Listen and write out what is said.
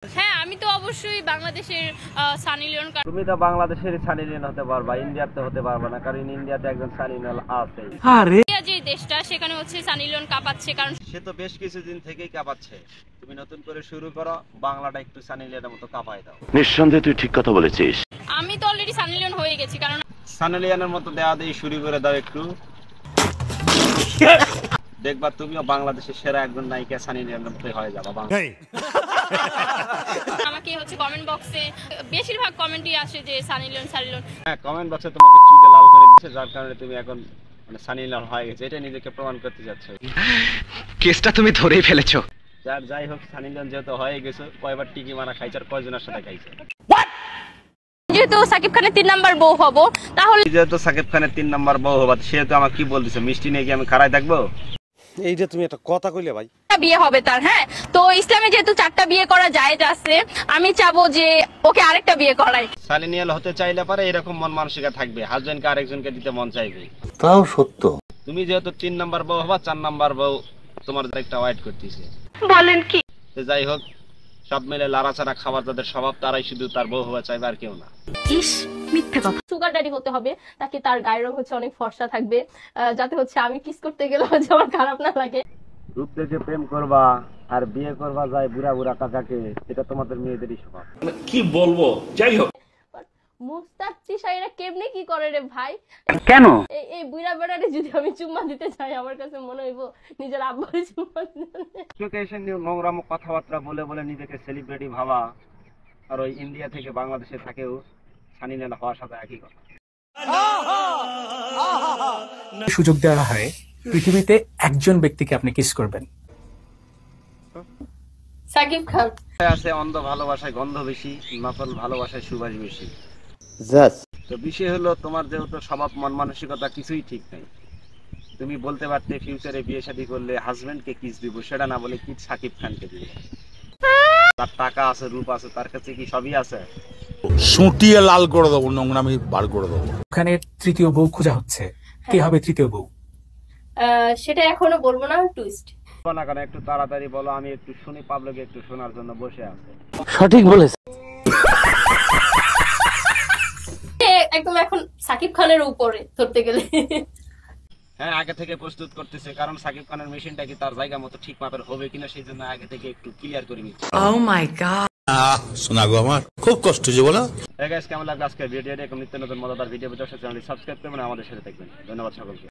হ্যাঁ, আমি তো অবশ্যই বাংলাদেশের সানি লিওন। তুমি তো বাংলাদেশের সানি লিওন হতে পারবা, ইন্ডিয়ার তো হতে পারবা না, কারণ ইন্ডিয়াতে একজন সানি লিওন আছে। আরে ইন্ডিয়া যে দেশটা, সেখানে হচ্ছে সানি লিওন কাঁপাচ্ছে, কারণ সে তো বেশ কিছুদিন থেকেই কাঁপাচ্ছে। তুমি নতুন করে শুরু করো, বাংলাটা একটু সানি লিওনের মতো কাঁপায় দাও। নিঃসন্দেহে তুই ঠিক কথা বলেছিস। আমি তো অলরেডি সানি লিওন হয়ে গেছি, কারণ সানি লিওনের মতো দেয়া দিয়ে শুরু করে দাও একটু। দেখবা তুমিও বাংলাদেশের সেরা একজন নায়িকা সানি লিওনের মতো হয়ে যাবা। আমাকে হচ্ছে কমেন্ট বক্সে বেশিরভাগ কমেন্টই আসে যে সানি লিওন সানি লিওন। হ্যাঁ, কমেন্ট বক্সে তোমাকে চুইতে লাল করে দিচ্ছে, যার কারণে তুমি এখন মানে সানি লিওন হয়ে গেছে, এটা নিজেকে প্রমাণ করতে যাচ্ছ। কেসটা তুমি ধরেই ফেলেছো। যাই হোক, সানি লিওন যেহেতু হয়ে গেছে, কয়বার টিকি মারা খাইছে আর কয়জনের সাথে খাইছে? যেহেতু সাকিব খানের 3 নাম্বার বউ হব, তাহলে যেহেতু সাকিব খানের 3 নাম্বার বউ হবা, সেহেতু আমাকে কি বলতেছে, মিষ্টি নিয়ে কি আমি খাড়ায় থাকবো? এইটা তুমি একটা কথা কইলে ভাই। বিয়ে হবে তার। হ্যাঁ, তো ইসলামে যেহেতু 4টা বিয়ে করা জায়েজ আছে, আমি চাবো যে ওকে আরেকটা বিয়ে করাই। সানি লিওন হতে চাইলে পারে এরকম মন মানসিকতা থাকবে, হাজবেন্ডকে আরেকজনকে দিতে মন চাইবে। তাও সত্য। তুমি যেহেতু 3 নাম্বার বউ হবা, 4 নাম্বার বউ তোমার একটা ওয়েট করতেছে। বলেন কি? তো যাই হোক, সব মিলে লাড়াচাড়া খাবার যাদের স্বভাব, তারাই শুধু তার বউ হওয়া চাইবে, আর কেউ না। ইস, মিথ্যে কথা। সুগার ড্যাডি হতে হবে, তাকে তার গায়ের রং হচ্ছে অনেক ফর্সা থাকবে, যাতে হচ্ছে আমি কিস করতে গেলে হচ্ছে আমার খারাপ না লাগে। রূপ দেখে প্রেম করবা আর বিয়ে করবা যায় বুড়া বুড়া কাকাকে, এটা তোমাদের মেয়েদেরই স্বভাব। কি বলবো, যাই হোক। মুস্তাক তিশাইরা কেমনে কি করে রে ভাই? কেন? এই বুড়া বেড়ারে যদি আমি চুম্মা দিতে চাই, আমার কাছে মনে হইব নিজের আব্বারে চুম্মা দিতে। নোংরাম কথাবার্তা বলে বলে নিজেকে সেলিব্রিটি ভাবা, আর ওই ইন্ডিয়া থেকে বাংলাদেশে থাকেও সানি লিওন হওয়ার সাথে একই কথা। সুযোগ দেওয়া হয়, পৃথিবীতে একজন ব্যক্তিকে আপনি কিস করবেন। সাকিব খান আছে অন্ধ ভালোবাসায় গন্ধ বেশি, নকল ভালোবাসায় সুবাস বেশি। তো বিষয় হলো, তোমার যেহেতু স্বভাব মন মানসিকতা কিছুই ঠিক নাই, তুমি বলতে পারতে ফিউচারে বিয়ে শাদী করলে হাজবেন্ডকে কিস দিব, সেটা না বলে কি সাকিব খানকে দিব। তার টাকা আছে, রূপ আছে, তার কাছে কি সবই আছে? সুটিয়ে লাল করে দেবো, নোংরামি বার করে দেবো। ওখানে তৃতীয় বউ খোঁজা হচ্ছে, কে হবে তৃতীয় বউ? সেটা এখনো বলবো না, টুইস্ট না কেন, একটু তাড়াতাড়ি বলো, আমি একটু শুনি, পাবলিক একটু শোনার জন্য বসে আছে। সঠিক বলেছে। একদম এখন সাকিব খানের উপরে ধরতে গেলে। হ্যাঁ, আগে থেকে প্রস্তুত করতেছে, কারণ সাকিব খানের মেশিনটা কি তার জায়গা মতো ঠিক মাপের হবে কিনা, সেই জন্য আগে থেকে একটু ক্লিয়ার করে নিচ্ছে। Oh my god, শোনা গো, আমার খুব কষ্ট যে বলো। গাইস, কেমন লাগলো আজকের ভিডিওটা? এরকম নিত্য নতুন মজাদার ভিডিও পেতে চ্যানেলটি সাবস্ক্রাইব করবেন, আমাদের সাথে থাকবেন। ধন্যবাদ সকলকে।